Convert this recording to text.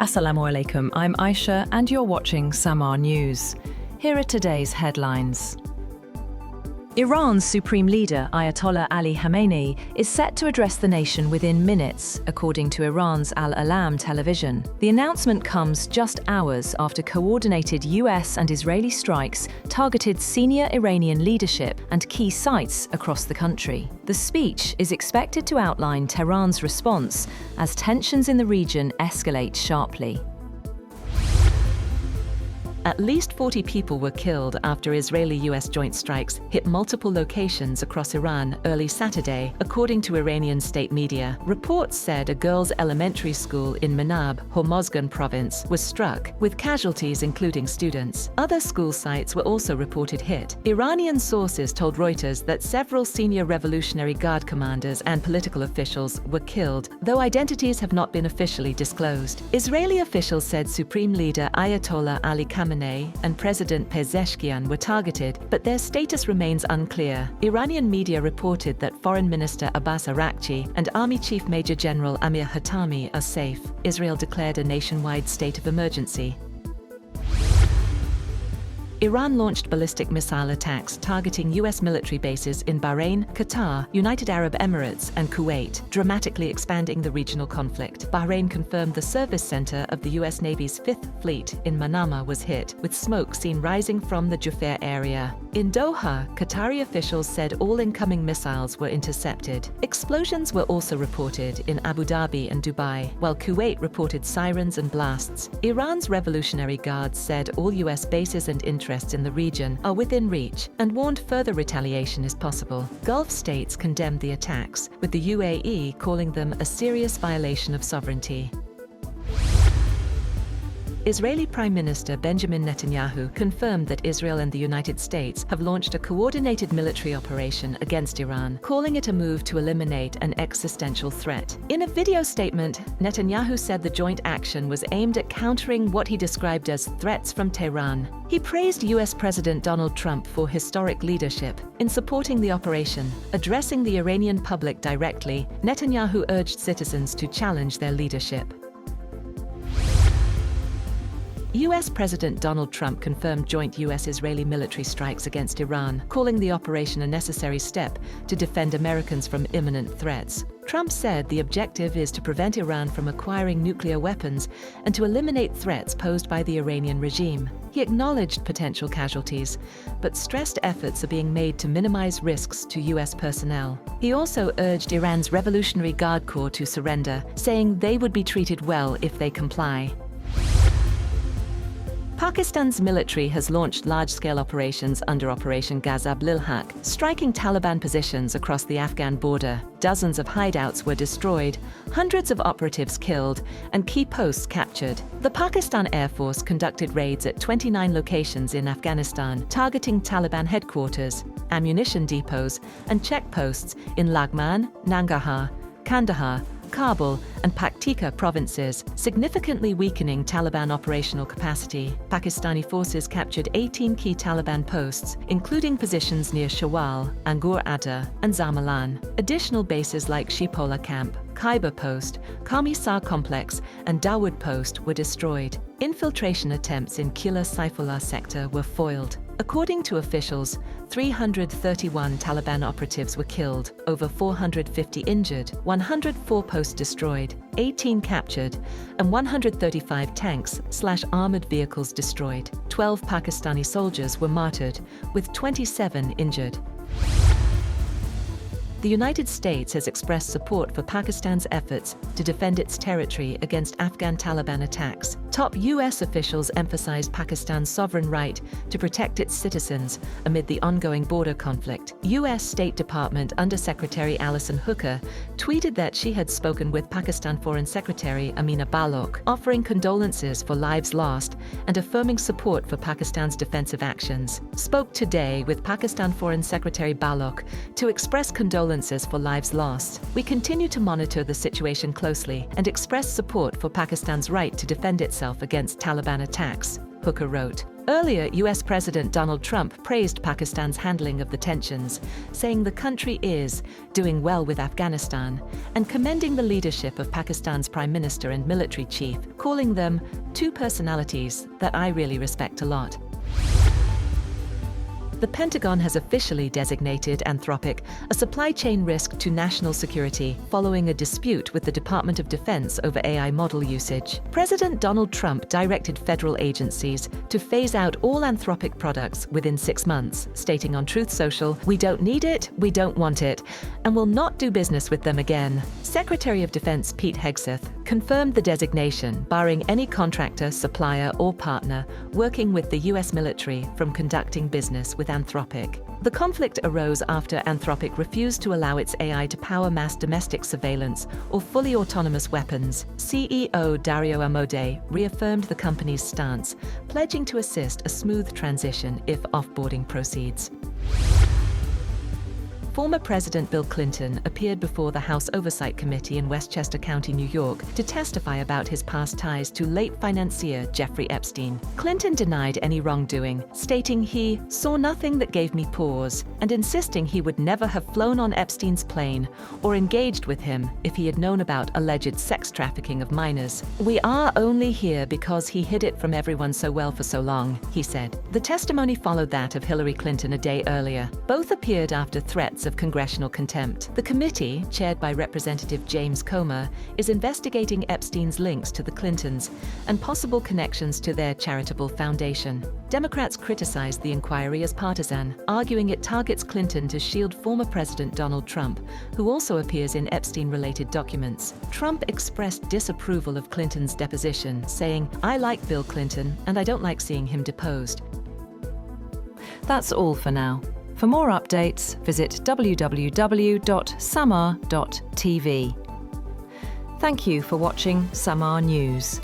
Assalamu alaikum, I'm Aisha and you're watching Samaa News. Here are today's headlines. Iran's supreme leader, Ayatollah Ali Khamenei, is set to address the nation within minutes, according to Iran's Al-Alam television. The announcement comes just hours after coordinated US and Israeli strikes targeted senior Iranian leadership and key sites across the country. The speech is expected to outline Tehran's response as tensions in the region escalate sharply. At least 40 people were killed after Israeli-US joint strikes hit multiple locations across Iran early Saturday, according to Iranian state media. Reports said a girls' elementary school in Manab, Hormozgan province, was struck, with casualties including students. Other school sites were also reported hit. Iranian sources told Reuters that several senior Revolutionary Guard commanders and political officials were killed, though identities have not been officially disclosed. Israeli officials said Supreme Leader Ayatollah Ali Khamenei and President Pezeshkian were targeted, but their status remains unclear. Iranian media reported that Foreign Minister Abbas Araghchi and Army Chief Major General Amir Hatami are safe. Israel declared a nationwide state of emergency. Iran launched ballistic missile attacks targeting US military bases in Bahrain, Qatar, United Arab Emirates, and Kuwait, dramatically expanding the regional conflict. Bahrain confirmed the service center of the US Navy's 5th Fleet in Manama was hit, with smoke seen rising from the Jufair area. In Doha, Qatari officials said all incoming missiles were intercepted. Explosions were also reported in Abu Dhabi and Dubai, while Kuwait reported sirens and blasts. Iran's Revolutionary Guard said all US bases and interests in the region are within reach and warned further retaliation is possible. Gulf states condemned the attacks, with the UAE calling them a serious violation of sovereignty. Israeli Prime Minister Benjamin Netanyahu confirmed that Israel and the United States have launched a coordinated military operation against Iran, calling it a move to eliminate an existential threat. In a video statement, Netanyahu said the joint action was aimed at countering what he described as threats from Tehran. He praised US President Donald Trump for historic leadership in supporting the operation. Addressing the Iranian public directly, Netanyahu urged citizens to challenge their leadership. US President Donald Trump confirmed joint US-Israeli military strikes against Iran, calling the operation a necessary step to defend Americans from imminent threats. Trump said the objective is to prevent Iran from acquiring nuclear weapons and to eliminate threats posed by the Iranian regime. He acknowledged potential casualties, but stressed efforts are being made to minimize risks to US personnel. He also urged Iran's Revolutionary Guard Corps to surrender, saying they would be treated well if they comply. Pakistan's military has launched large-scale operations under Operation Ghazab lil-Haq, striking Taliban positions across the Afghan border. Dozens of hideouts were destroyed, hundreds of operatives killed, and key posts captured. The Pakistan Air Force conducted raids at 29 locations in Afghanistan, targeting Taliban headquarters, ammunition depots, and checkposts in Laghman, Nangarhar, Kandahar, Kabul, and Paktika provinces, significantly weakening Taliban operational capacity. Pakistani forces captured 18 key Taliban posts, including positions near Shawal, Angor Adda, and Zamalan. Additional bases like Shipola Camp, Khyber Post, Kamisar Complex, and Dawood Post were destroyed. Infiltration attempts in Qilla Saifullah sector were foiled. According to officials, 331 Taliban operatives were killed, over 450 injured, 104 posts destroyed, 18 captured, and 135 tanks/armored vehicles destroyed. 12 Pakistani soldiers were martyred, with 27 injured. The United States has expressed support for Pakistan's efforts to defend its territory against Afghan Taliban attacks. Top US officials emphasized Pakistan's sovereign right to protect its citizens amid the ongoing border conflict. US State Department Undersecretary Alison Hooker tweeted that she had spoken with Pakistan Foreign Secretary Amina Balok, offering condolences for lives lost and affirming support for Pakistan's defensive actions. Spoke today with Pakistan Foreign Secretary Balok to express condolences for lives lost. We continue to monitor the situation closely and express support for Pakistan's right to defend itself against Taliban attacks, Hooker wrote. Earlier, US President Donald Trump praised Pakistan's handling of the tensions, saying the country is doing well with Afghanistan, and commending the leadership of Pakistan's Prime Minister and military chief, calling them two personalities that I really respect a lot. The Pentagon has officially designated Anthropic a supply chain risk to national security following a dispute with the Department of Defense over AI model usage. President Donald Trump directed federal agencies to phase out all Anthropic products within 6 months, stating on Truth Social, "We don't need it, we don't want it, and will not do business with them again." Secretary of Defense Pete Hegseth confirmed the designation, barring any contractor, supplier, or partner working with the US military from conducting business with Anthropic. The conflict arose after Anthropic refused to allow its AI to power mass domestic surveillance or fully autonomous weapons. CEO Dario Amodei reaffirmed the company's stance, pledging to assist a smooth transition if offboarding proceeds. Former President Bill Clinton appeared before the House Oversight Committee in Westchester County, New York, to testify about his past ties to late financier Jeffrey Epstein. Clinton denied any wrongdoing, stating he saw nothing that gave me pause, and insisting he would never have flown on Epstein's plane or engaged with him if he had known about alleged sex trafficking of minors. "We are only here because he hid it from everyone so well for so long," he said. The testimony followed that of Hillary Clinton a day earlier. Both appeared after threats of congressional contempt. The committee, chaired by Representative James Comer, is investigating Epstein's links to the Clintons and possible connections to their charitable foundation. Democrats criticized the inquiry as partisan, arguing it targets Clinton to shield former President Donald Trump, who also appears in Epstein-related documents. Trump expressed disapproval of Clinton's deposition, saying, "I like Bill Clinton, and I don't like seeing him deposed." That's all for now. For more updates, visit www.samaa.tv. Thank you for watching Samaa News.